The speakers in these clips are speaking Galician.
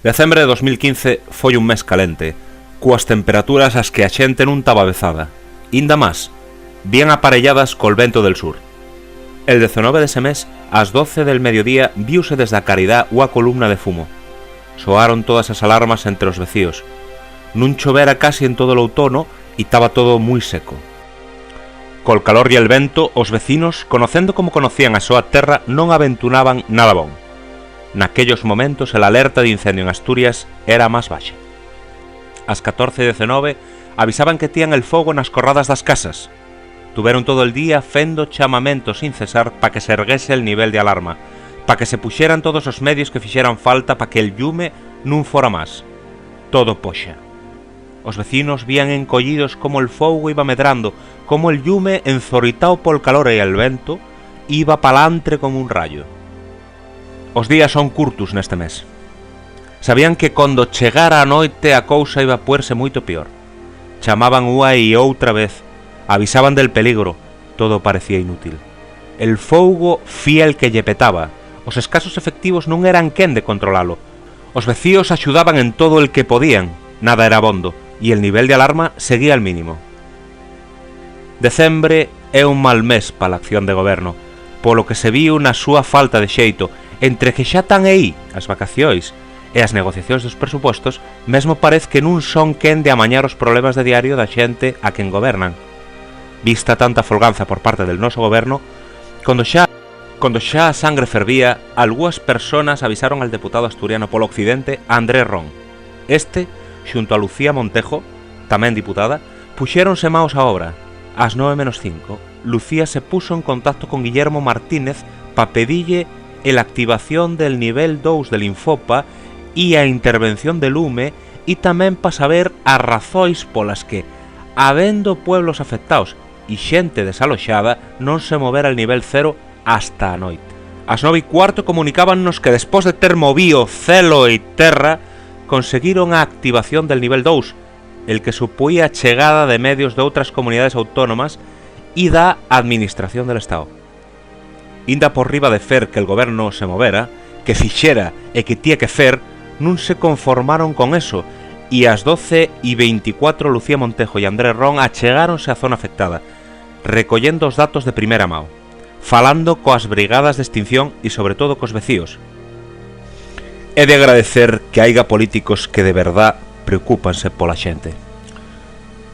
Decembre de 2015 foi un mes calente, coas temperaturas ás que a xente non estaba avezada. Inda máis, bien aparelladas col vento del sur. El 19 dese mes, ás 12 del mediodía, viuse desde a Caridá unha columna de fumo. Soaron todas as alarmas entre os vecíos. Non chovera casi en todo o outono e estaba todo moi seco. Col calor e el vento, os vecinos, conocendo como conocían a súa terra, non aventunaban nada bon. Naquellos momentos, el alerta de incendio en Asturias era máis baixa. Ás 14:19 avisaban que tían el fogo nas corradas das casas. Tuveron todo el día fendo chamamento sin cesar pa que se erguese el nivel de alarma, pa que se puxeran todos os medios que fixeran falta pa que el llume non fora máis. Todo poxa. Os vecinos vían encollidos como el fogo iba medrando, como el llume, enzoritao pol calor e el vento, iba palantre como un rayo. Os días son curtos neste mes. Sabían que cando chegara a noite a cousa iba a puerse moito peor. Chamaban unha e outra vez, avisaban del peligro, todo parecía inútil. El fougo fiel que lle petaba, os escasos efectivos non eran quen de controlalo. Os vecíos axudaban en todo el que podían, nada era bondo, e el nivel de alarma seguía al mínimo. Decembre é un mal mes pa la acción de goberno, polo que se viu na súa falta de xeito, entre que xa tan aí as vacacións e as negociacións dos presupostos, mesmo parece que non son quen de amañar os problemas de diario da xente a quen gobernan. Vista tanta folganza por parte del noso goberno, cando xa a sangre fervía, algunhas personas avisaron al deputado asturiano polo occidente Andrés Ron. Este, xunto a Lucía Montejo, tamén diputada, puxéronse maos á obra. Ás 9:05, Lucía se puso en contacto con Guillermo Martínez pa pedille la activación del nivel 2 del Infopa e a intervención de lume e tamén pa saber as razois polas que, habendo pueblos afectados e xente desaloxada, non se movera el nivel 0 hasta a noite. Ás 9:15 comunicábannos que despois de ter movío celo e terra, conseguiron a activación del nivel 2, el que supuía a chegada de medios de outras comunidades autónomas e da administración del Estado. Inda por riba de fer que el goberno se movera, que fixera e que tía que fer, non se conformaron con eso, e ás 12:24 Lucía Montejo e Andrés Ron achegáronse á zona afectada, recollendo os datos de primeira mão, falando coas brigadas de extinción e sobre todo cos vecíos. É de agradecer que haiga políticos que de verdad preocúpanse pola xente.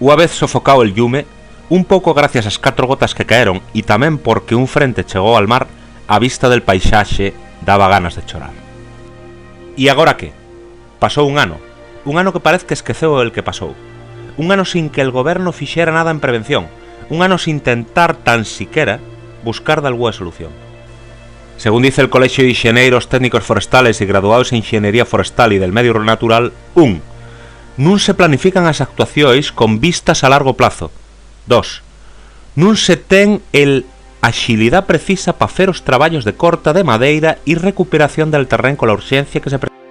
Unha vez sofocado el llume, un pouco gracias ás 4 gotas que caeron e tamén porque un frente chegou al mar, a vista del paisaxe daba ganas de chorar. E agora que? Pasou un ano que parece que esqueceu el que pasou. Un ano sin que el goberno fixera nada en prevención, un ano sin tentar tan siquera buscar de alguna solución. Según dice el Colexio de Inxeneiros Técnicos Forestales e Graduados en Inxeniería Forestal e del Medio Natural, non se planifican as actuacións con vistas a largo plazo. 2. Non se ten el axilidade precisa para fer os traballos de corta de madeira e recuperación del terrén con la urxencia que se presenta.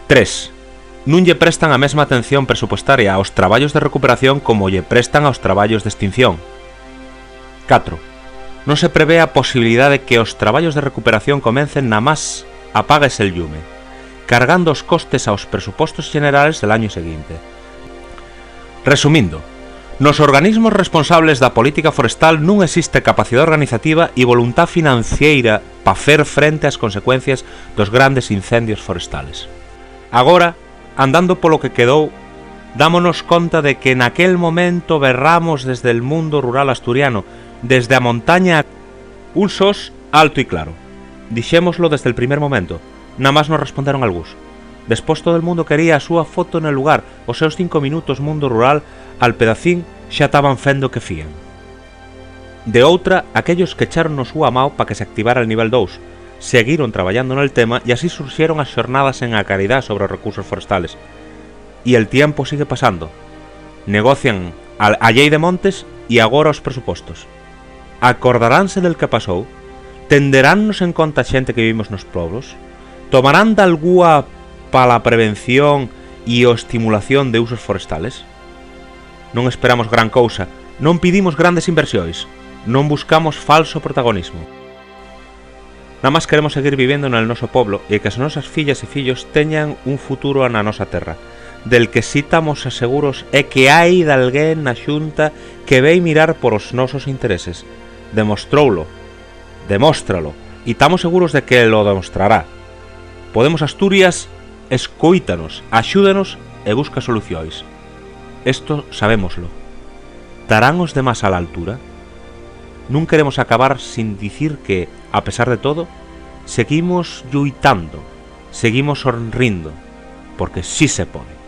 3. Non lle prestan a mesma atención presupuestaria aos traballos de recuperación como lle prestan aos traballos de extinción. 4. Non se prevé a posibilidade de que os traballos de recuperación comecen na más apagues el llume, cargando os costes aos presupostos generales del año seguinte. Resumindo, nos organismos responsables da política forestal non existe capacidade organizativa e voluntad financiera para fer frente ás consecuencias dos grandes incendios forestales. Agora, andando polo que quedou, dámonos conta de que naquel momento berramos desde el mundo rural asturiano, desde a montaña, un sos alto e claro. Dixémoslo desde el primer momento, nada máis nos responderon algúns. Despois todo el mundo quería a súa foto no lugar, os seus 5 minutos mundo rural, al pedacín xa estaban fendo que fían. De outra, aquellos que echaron o súa mao para que se activara el nivel 2, seguiron traballando no tema e así surxieron as xornadas en a Caridá sobre os recursos forestales. E el tiempo sigue pasando. Negocian a Llei de Montes e agora os presupostos. Acordaránse del que pasou? Tenderánnos en conta a xente que vivimos nos pueblos? Tomarán de algua para a prevención e a estimulación de usos forestales? Non esperamos gran cousa, non pedimos grandes inversións, non buscamos falso protagonismo. Nada máis queremos seguir vivendo no noso poblo e que as nosas fillas e fillos teñan un futuro na nosa terra. Del que si estamos seguros é que hai dalguén na Xunta que vei mirar por os nosos intereses. Demostroulo, demóstralo, e estamos seguros de que lo demostrará. Podemos Asturias, escoítanos, axúdanos e busca solucións. Esto sabémoslo. Darán os demás a la altura? Non queremos acabar sin dicir que, a pesar de todo, seguimos lluitando, seguimos sonrindo, porque sí se pode.